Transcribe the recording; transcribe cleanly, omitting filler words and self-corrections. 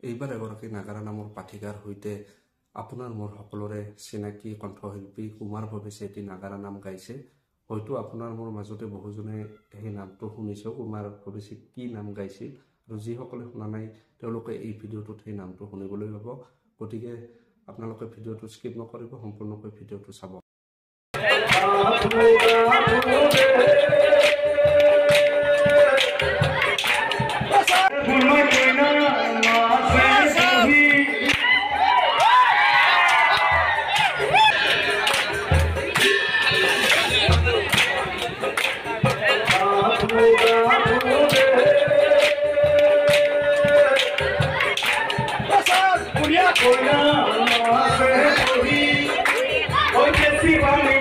এইবাৰ এগৰাকী নাগাৰা নামৰ পাঠিকাৰ সৈতে আপোনাৰ মোৰ সকলোৰে চিনাকি কণ্ঠশিল্পী কুমাৰ ভৱেশে এটি নাগাৰা নাম গাইছে। হয়তো আপোনাৰ মোৰ মাজতে বহুজনে সেই নামটো শুনিছে। কুমাৰ ভৱেশে কি নাম গাইছিল আৰু যিসকলে শুনা নাই তেওঁলোকে এই ভিডিঅ'টোত সেই নামটো শুনিবলৈ পাব। গতিকে আপোনালোকে ভিডিঅ'টো স্কিপ নকৰিব, সম্পূৰ্ণকৈ ভিডিঅ'টো চাব। Hoy que si vale,